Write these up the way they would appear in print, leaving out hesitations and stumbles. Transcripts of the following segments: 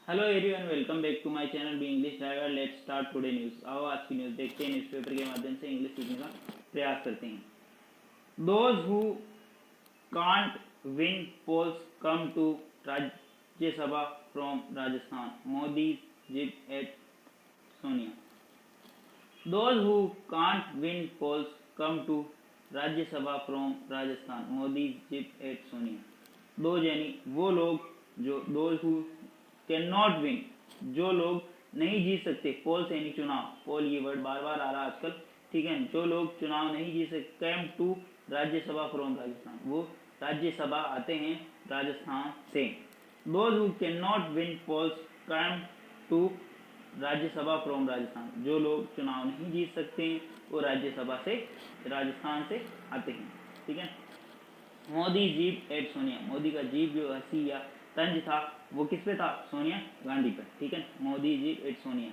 Hello everyone, welcome back to my channel be English driver. Let's start today news. आओ आज की news देखते हैं। न्यूज़पेपर के माध्यम से इंग्लिश सीखने का प्रयास करते हैं। Those who can't win polls come to Rajya Sabha from Rajasthan, Modi jibe at Sonia. Those who can't win polls come to Rajya Sabha from Rajasthan, Modi jibe at Sonia. दो यानी वो लोग जो those who can not win, जो लोग नहीं जीत सकते, पोल्स यानी चुनाव। पोल ये वर्ड बार बार आ रहा है आजकल, ठीक है। जो लोग चुनाव नहीं जीत सकते, came to Rajya Sabha from Rajasthan, वो राज्यसभा आते हैं राजस्थान से। Those who can not win polls came to Rajya Sabha from Rajasthan, जो लोग चुनाव नहीं जीत सकते हैं वो राज्यसभा से राजस्थान से आते हैं, ठीक है। मोदी जीप एट सोनिया, मोदी का जीप जो हंसी या तंज था वो किस पे था? सोनिया गांधी पर, ठीक है। मोदी जीप एट सोनिया,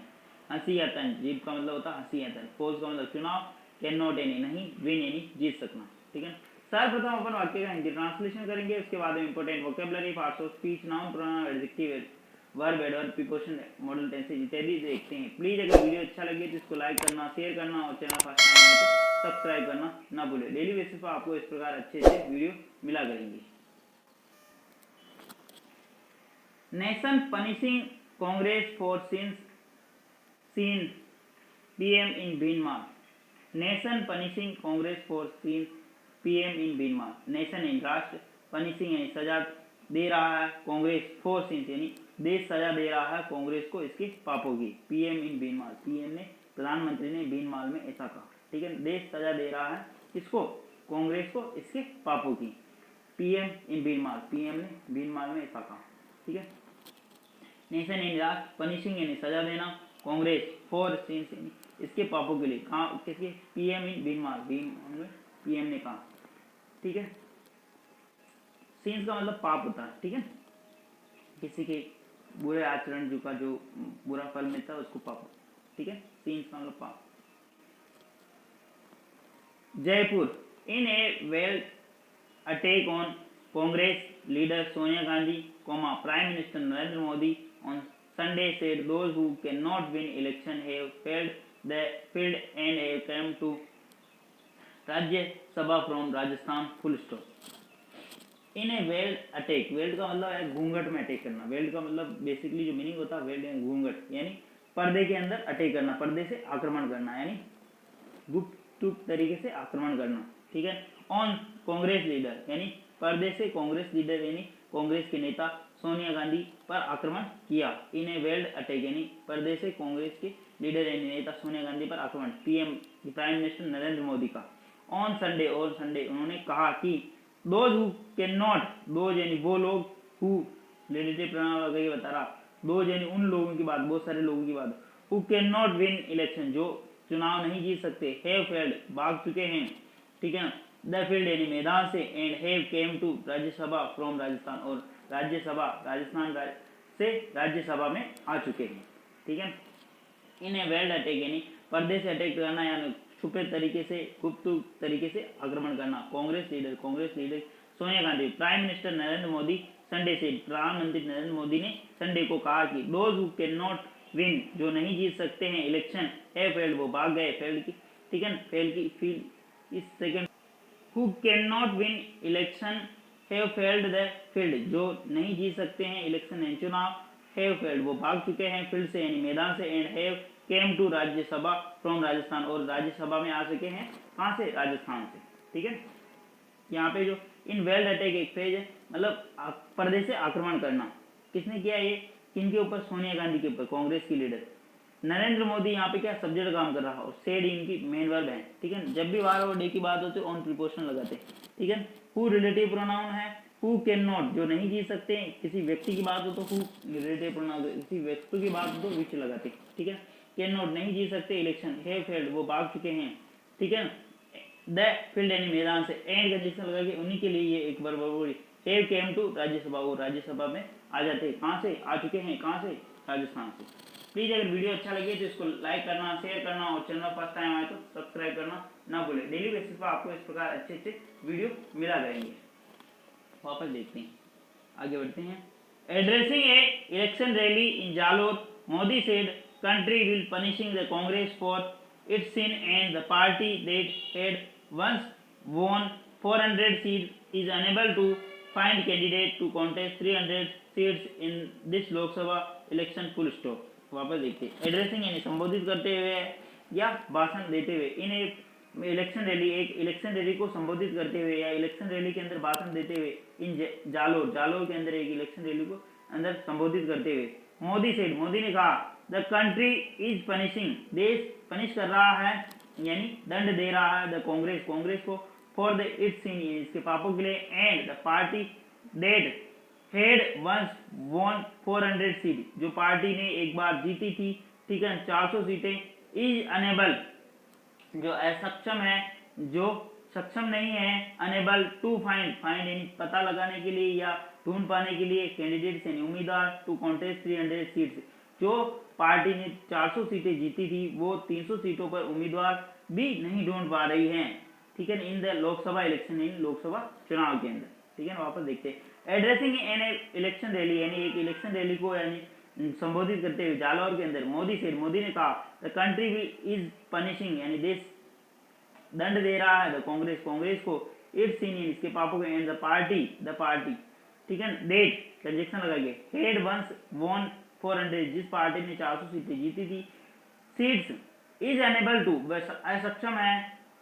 हंसी या तंज, जीप का मतलब होता है हंसी या तंज, पोज का मतलब चुनाव, कैन नॉट यानी नहीं, विन यानी जीत सकना, ठीक है। सर्वप्रथम अपन वाक्य का हिंदी ट्रांसलेशन करेंगे, उसके बाद में important vocabulary, parts of speech, noun, pronoun, adjective, verb, adverb, preposition, model tenses इत्यादि देखते हैं। प्लीज अगर वीडियो अच्छा लगे तो इसको लाइक करना, शेयर करना और चैनल फर्स्ट टाइम आए तो सब्सक्राइब करना ना भूले। डेली बेसिस पर आपको इस प्रकार अच्छे से वीडियो मिला करेंगे। Nation punishing Congress for sin PM in Bhinmal. Nation punishing Congress for sin PM in Bhinmal. Nation यानी राष्ट्र, पनिशिंग यानी सजा दे रहा है, कांग्रेस फॉर सीन्स यानी देश सजा दे रहा है कांग्रेस को इसके पापों की। पीएम इन भीनमार, पीएम ने, प्रधानमंत्री ने भीनमार में ऐसा कहा, ठीक है। देश सजा दे रहा है किसको? कांग्रेस को इसके पापों की। पीएम इन भीनमार, पीएम ने भीनमार में ऐसा कहा, ठीक है। नेशन यानी राष्ट्र, पनिशिंग यानी सजा देना, कांग्रेस फॉर सीन्स यानी इसके पापों के लिए, कहा किसके? पीएम इन भीनमार, भीनमार में पीएम ने कहा, ठीक है। सीन्स का मतलब पाप होता है, ठीक है। किसी के बुरे आचरण जो का जो बुरा फल मिलता है उसको पाप, ठीक है। सीन्स का मतलब पाप। Jaipur, in a veiled attack on Congress leader Sonia Gandhi, prime minister Narendra Modi on Sunday said those who cannot win election have failed and have come to Rajya Sabha from Rajasthan, full stop. In a veiled attack, veiled का मतलब है घूंघट में attack करना। Weld का मतलब basically जो meaning होता है वेल्ड यानी घूंघट, यानी पर्दे के अंदर अटैक करना, पर्दे से आक्रमण करना, यानी गुप्त तरीके से आक्रमण करना, ठीक है। ऑन कांग्रेस लीडर यानी पर्दे से कांग्रेस लीडर यानी कांग्रेस के नेता सोनिया गांधी पर आक्रमण किया। इन ए वेल्ड अटैक यानी पर्दे से कांग्रेस के लीडर यानी नेता सोनिया गांधी पर आक्रमण, PM prime minister Narendra Modi का। ऑन संडे, और संडे उन्होंने कहा कि those who can not, those यानी वो लोग, हु रिलेटिव प्रोनाउन वगैरह बता रहा, दोज यानी उन लोगों की बात, बहुत सारे लोगों की बात, who can not win election, जो चुनाव नहीं जीत सकते, हैव फेल्ड भाग चुके हैं, ठीक है। द फील्ड यानी मैदान से, and have came to Rajya Sabha from Rajasthan, और राज्यसभा राजस्थान से राज्यसभा में आ चुके हैं, ठीक है। इन ए वेल्ड अटैक यानी पर्दे से अटैक करना, यानी छुपे तरीके से, गुप्त तरीके से आक्रमण करना। Congress leader Sonia Gandhi, prime minister Narendra Modi Sunday से, प्रधानमंत्री नरेंद्र मोदी ने संडे को कहा कि those who can not win, जो नहीं जीत सकते हैं इलेक्शन, है फेल्ड, वो भाग गए, फेल्ड की, ठीक है। फेल की फील्ड इस second, who can not win election have failed the field, जो नहीं जीत सकते हैं इलेक्शन यानी चुनाव, हैव फेल्ड वो भाग चुके हैं, फील्ड से यानी मैदान से, and have came to Rajya Sabha from Rajasthan, और राज्यसभा में आ सके हैं, कहां से? राजस्थान से, ठीक है। यहाँ पे जो इन वेल्ड अटैक एक फ्रेज है, मतलब पर्दे से आक्रमण करना। किसने किया ये? किनके ऊपर? सोनिया गांधी के ऊपर, कांग्रेस की लीडर। नरेंद्र मोदी यहाँ पे क्या सब्जेक्ट काम कर रहा है, और सेड इनकी मेन वर्ब है, ठीक है। जब भी वार और डे की बात होती है ऑन प्रीपोजिशन लगाते, ठीक है। हु रिलेटिव प्रोनाउन है, हु कैन नॉट जो नहीं जीत सकते, किसी व्यक्ति की बात हो तो हु रिलेटिव प्रोनाउन, किसी वस्तु की बात हो तो विच लगाते, ठीक है। कैन नॉट नहीं जीत सकते इलेक्शन, हैव फेल्ड वो भाग चुके हैं, ठीक है। द फील्ड यानी मैदान से, एंड कंडीशन लगा के उन्हीं के लिए ये एक बार बोली, हैव केम टू राज्यसभा, वो राज्यसभा में आ जाते, कहाँ से? आ चुके हैं, कहाँ से? राजस्थान से। प्लीज अगर वीडियो अच्छा लगे तो इसको लाइक करना, शेयर करना और चैनल फर्स्ट टाइम आए तो सब्सक्राइब करना ना भूले। डेली बेसिस पर आपको इस प्रकार अच्छे अच्छे वीडियो मिला करेंगे। वापस देखते हैं, आगे बढ़ते हैं। Addressing a election rally in Jalore, Modi said country will punishing the Congress for its sin and the party that had once won 400 seats is unable to find candidate to contest 300 seats in this Lok Sabha election. Full stop. वापस देखते addressing यानी संबोधित करते हुए या भाषण देते हुए इन इलेक्शन रैली को संबोधित करते हुए या इलेक्शन रैली के अंदर भाषण देते हुए इन जालोर के अंदर एक इलेक्शन रैली को अंदर संबोधित करते हुए मोदी ने कहा द कंट्री इज पनिशिंग, देश पनिश कर रहा है यानी दंड दे रहा है द कांग्रेस को फॉर द इट्स सिन, इसके पापों के लिए, and the party that had once won 400 seat, जो पार्टी ने एक बार जीती थी, ठीक है, 400 सीटें, इज अनेबल, जो असक्षम है, जो सक्षम नहीं है, अनेबल टू फाइंड यानी पता लगाने के लिए या ढूंढ पाने के लिए, कैंडिडेट यानी उम्मीदवार, टू कॉन्टेस्ट 300 सीट्स, जो पार्टी ने 400 सीटें जीती थी वो 300 सीटों पर उम्मीदवार भी नहीं ढूंढ पा रही हैं, ठीक है, इन द लोकसभा इलेक्शन, इन लोकसभा चुनाव के अंदर, ठीक है। वापस देखते हैं एड्रेसिंग एन इलेक्शन रैली यानी एक इलेक्शन रैली को यानी संबोधित करते हुए जालौर के अंदर मोदी ने कहा द कंट्री इज पनिशिंग यानी देश दंड दे रहा है द कांग्रेस को, इट्स सिन इसके पापों को, एंड द पार्टी, ठीक है, डेट कंजक्शन लगा के, हेड वंस वॉन 400, जिस पार्टी ने 400 सीटें जीती थी, सीट्स, इज अनेबल टू, वह असक्षम है,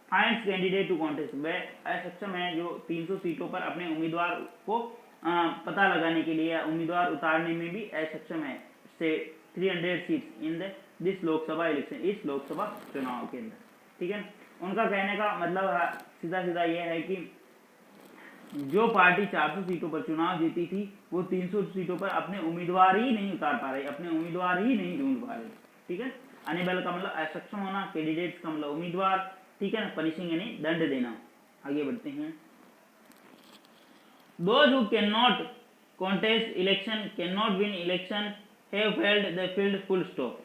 फाइंड्स कैंडिडेट टू कॉन्टेस्ट, वह असक्षम है जो 300 सीटों पर अपने उम्मीदवार को पता लगाने के लिए या उम्मीदवार उतारने में भी असक्षम है, से 300 seats in this Lok Sabha election, इस लोकसभा चुनाव के अंदर, ठीक है। उनका कहने का मतलब सीधा यह है कि जो पार्टी 400 सीटों पर चुनाव जीती थी वो 300 सीटों पर अपने उम्मीदवार ही नहीं उतार पा रहे, अपने उम्मीदवार ही नहीं ढूंढ पा रहे, ठीक है। अनेबल का मतलब असक्षम होना, कैंडिडेट्स का मतलब उम्मीदवार, ठीक है ना, पनिशिंग यानी दंड देना। आगे बढ़ते हैं। Those who cannot contest election, cannot win election, have failed the field, full stop.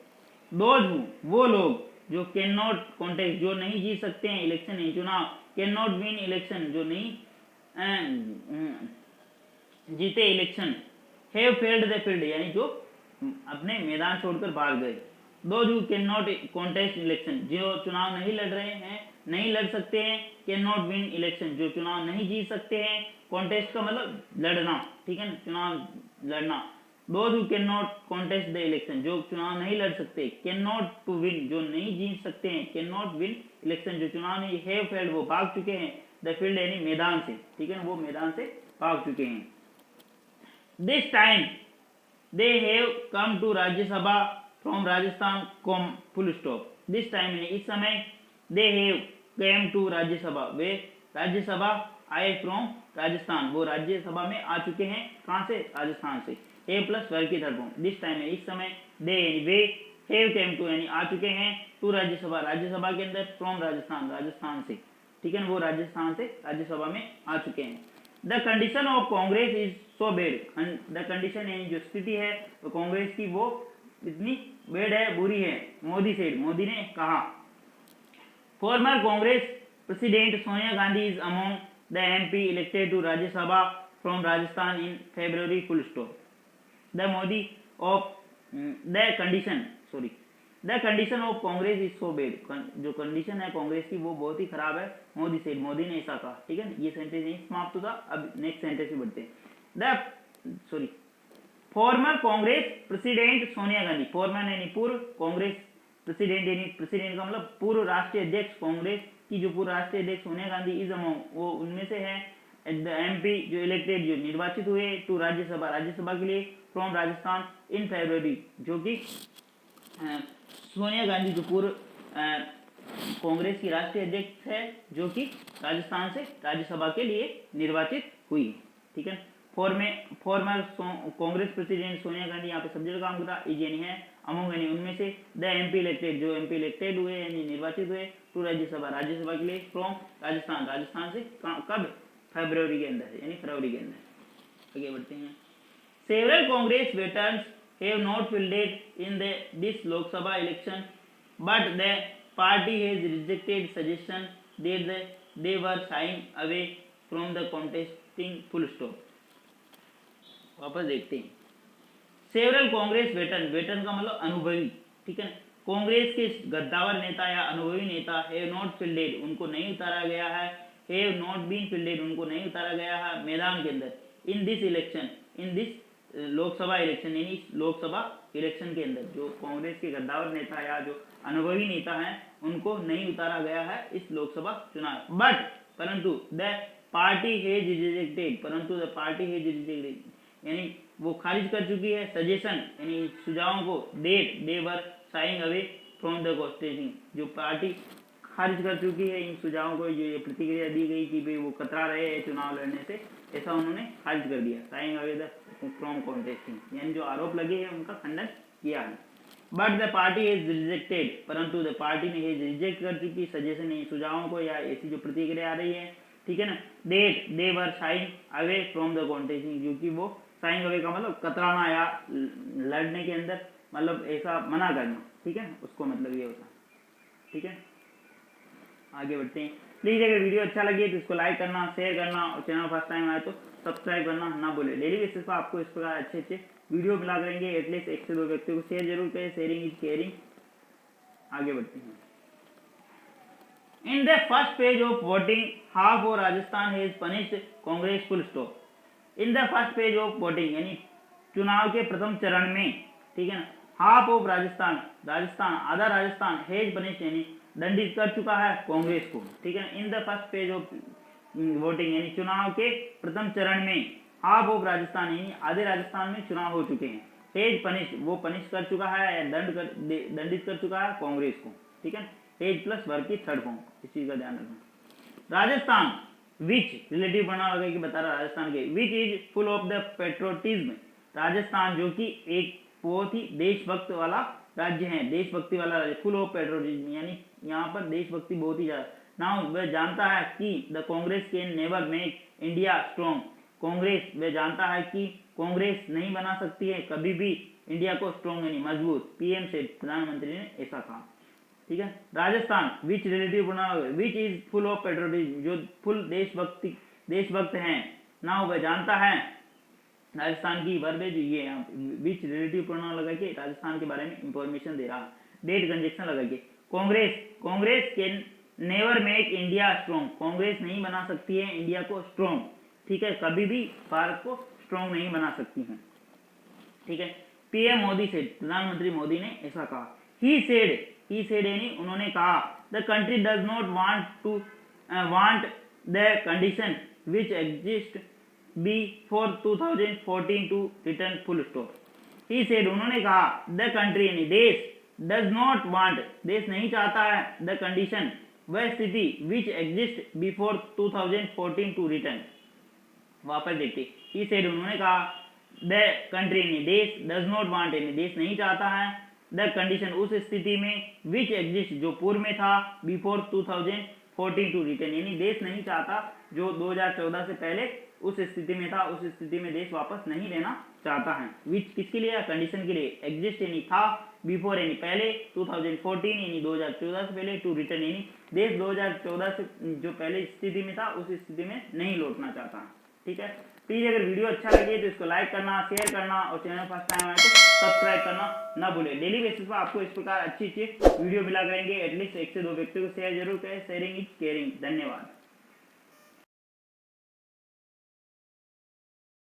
Those who, वो लोग जो cannot contest, जो नहीं जीत सकते हैं इलेक्शन नहीं चुनाव, cannot win election, जो नहीं जीते election, have failed the field यानी जो अपने मैदान छोड़कर भाग गए। Those who cannot contest election, जो चुनाव नहीं लड़ रहे हैं, नहीं लड़ सकते हैं, cannot win election, जो चुनाव नहीं जीत सकते हैं, कॉन्टेस्ट का मतलब लड़ना, ठीक है ना, चुनाव लड़ना। Those who cannot contest the election, जो चुनाव नहीं लड़ सकते, cannot to win, जो नहीं जीत सकते हैं, cannot win election, जो चुनाव नहीं, have failed, वो भाग चुके हैं, the field यानी मैदान से, ठीक है ना, वो मैदान से भाग चुके हैं। This time they have come to Rajya Sabha from Rajasthan, full stop. This time यानी इस समय, they have came to Rajya Sabha, वे राज्यसभा आए फ्रॉम राजस्थान, वो राज्यसभा में आ चुके हैं, कहां से, राजस्थान से, ए प्लस वर्ग की तरफ। दिस टाइम इस समय, दे वे, हैव केम टू यानी आ चुके हैं, टू राज्यसभा, राज्यसभा के अंदर, फ्रॉम राजस्थान से, ठीक है ना, वो राजस्थान से राज्यसभा में आ चुके हैं। The condition of Congress is so bed, the condition यानी जो स्थिति है तो कांग्रेस की वो इतनी बेड है, बुरी है। मोदी ने कहा farmer Congress president Sonia Gandhi is among the MP elected to Rajya Sabha from Rajasthan in February, full stop. The condition of Congress is so bad, जो कंडीशन है कांग्रेस की वो बहुत ही खराब है। मोदी ने ऐसा कहा, ठीक है, ये सेंटेंस यही समाप्त होता। अब नेक्स्ट सेंटेंस में बढ़ते हैं। Farmer Congress president Sonia Gandhi, farmer यानी पूर्व, कांग्रेस प्रेसिडेंट यानी प्रेसिडेंट का मतलब पूर्व राष्ट्रीय अध्यक्ष, कांग्रेस की जो पूर्व राष्ट्रीय अध्यक्ष सोनिया गांधी इज अमोंग, वो उनमें से है, द एमपी जो इलेक्टेड, जो निर्वाचित हुए, टू राज्यसभा के लिए, फ्रॉम राजस्थान इन फरवरी, जो कि सोनिया गांधी जो पूर्व कांग्रेस की राष्ट्रीय अध्यक्ष है, जो कि राजस्थान से राज्यसभा के लिए निर्वाचित हुई, ठीक है। फॉर्मर कांग्रेस प्रेसिडेंट सोनिया गांधी, यहाँ पे सब्जेक्ट काम करा, इज यानी है, अमोंग यानी उनमें से, द एमपी इलेक्टेड, जो एमपी इलेक्टेड हुए यानी निर्वाचित हुए, टू राज्यसभा के लिए, फ्रॉम राजस्थान से, कब, फरवरी के अंदर यानी फरवरी के अंदर। आगे बढ़ते हैं। Several Congress veterans have not fielded in this Lok Sabha election, but the party has rejected suggestion that they were shying away from the contesting, full stop. वापस देखते हैं। सेवरल कांग्रेस वेटरन का मतलब अनुभवी, ठीक है। कांग्रेस के गद्दावर नेता या अनुभवी नेता हैव नॉट फील्डेड, उनको नहीं उतारा गया है, हैव नॉट बीन फील्डेड, उनको नहीं उतारा गया है मैदान के अंदर, in this election, in this Lok Sabha election, यानी लोकसभा इलेक्शन के अंदर जो कांग्रेस के गद्दावर नेता या जो अनुभवी नेता हैं उनको नहीं उतारा गया है इस लोकसभा चुनाव। बट परंतु द पार्टी हैज रिजेक्टेड, परंतु द पार्टी हैज रिजेक्टेड यानी वो खारिज कर चुकी है सजेशन यानी सुझावों को, that they were shying away from the constitution, जो पार्टी खारिज कर चुकी है इन सुझावों को, जो ये प्रतिक्रिया दी गई कि भाई वो कतरा रहे हैं चुनाव लड़ने से, ऐसा उन्होंने खारिज कर दिया, sharing away the from contesting, यानी जो आरोप लगे हैं उनका खंडन किया है। But the party is rejected, परंतु द पार्टी ने रिजेक्ट कर चुकी सजेशन सुझावों को या ऐसी जो प्रतिक्रिया आ रही है, ठीक है ना। That they were shying away from the contesting, क्योंकि वो शाइंग अवे का मतलब कतराना या लड़ने के अंदर मतलब ऐसा मना करना, ठीक है, उसको मतलब ये होता है, ठीक है। आगे बढ़ते हैं। प्लीज अगर वीडियो अच्छा लगे तो इसको लाइक करना, शेयर करना और चैनल फर्स्ट टाइम आए तो सब्सक्राइब करना ना भूले। डेली बेसिस पर आपको इस प्रकार अच्छे अच्छे वीडियो मिला करेंगे, एटलीस्ट 1 से 2 व्यक्तियों को शेयर जरूर करें, शेयरिंग इज केयरिंग। आगे बढ़ते हैं। In the first page of voting half of Rajasthan has punished Congress full stop. In the first page of voting यानी चुनाव के प्रथम चरण में, ठीक है ना, हाफ ऑफ राजस्थान आधा राजस्थान हैज पनिश्ड यानी दंडित कर चुका है कांग्रेस को, ठीक है। In the first page of voting यानी चुनाव के प्रथम चरण में हाफ ऑफ राजस्थान यानी आधे राजस्थान में चुनाव हो चुके हैं, हेज पनिश वो पनिश कर चुका है या दंडित कर चुका है कांग्रेस को, ठीक है। हेज प्लस वर्ग की थर्ड फॉर्म, इस चीज का ध्यान रखना। राजस्थान विच रिलेटिव बना लगा कि बता रहा राजस्थान के, विच is full of the patriotism, Rajasthan जो कि एक बहुत ही देशभक्त वाला राज्य है, देशभक्ति वाला राज्य, फुल ऑफ पेट्रोटिज्म यानी यहाँ पर देशभक्ति बहुत ही ज्यादा। नाउ वह जानता है कि the Congress can never make India strong, Congress वह जानता है कि कांग्रेस नहीं बना सकती है कभी भी इंडिया को स्ट्रॉन्ग यानी मजबूत, पीएम से प्रधानमंत्री ने ऐसा कहा, ठीक है। Rajasthan which relative pronoun which is full of patriotism, जो फुल देशभक्त हैं। नाउ वह जानता है राजस्थान की वर्बेज ये यहाँ विच रिलेटिव प्रोनाउन लगा के राजस्थान के बारे में इंफॉर्मेशन दे रहा, डेट कंजक्शन लगा के। Congress can never make India strong, Congress नहीं बना सकती है इंडिया को स्ट्रॉन्ग, ठीक है, कभी भी भारत को स्ट्रॉन्ग नहीं बना सकती है, ठीक है। पीएम मोदी से प्रधानमंत्री मोदी ने ऐसा कहा। ही सेड यानी उन्होंने कहा the country does not want the condition which exist before 2014 to return full stop. He said उन्होंने कहा द कंट्री यानी देश, डज नॉट वांट देश नहीं चाहता है, द कंडीशन वह स्थिति which exist before 2014 to return, वापस देखते। ही सेड उन्होंने कहा द कंट्री यानी देश, डज नॉट वांट यानी देश नहीं चाहता है, द कंडीशन उस स्थिति में, विच एग्जिस्ट जो पूर्व में था, बिफोर 2014 टू रिटर्न यानी देश नहीं चाहता जो 2014 से पहले उस स्थिति में था, उस स्थिति में देश वापस नहीं लेना चाहता है। विच किसके लिए, कंडीशन के लिए, एग्जिस्ट यानी था, बिफोर यानी पहले, 2014 यानी 2014 से पहले, टू रिटर्न यानी देश 2014 से जो पहले स्थिति में था उस स्थिति में नहीं लौटना चाहता, ठीक है। प्लीज अगर वीडियो अच्छा लगे तो इसको लाइक करना, शेयर करना और चैनल फर्स्ट टाइम आए तो सब्सक्राइब करना ना भूले। डेली बेसिस पर आपको इस प्रकार अच्छी वीडियो मिला करेंगे, एटलीस्ट 1 से 2 व्यक्तियों को शेयर जरूर करें, शेयरिंग इज केयरिंग। धन्यवाद।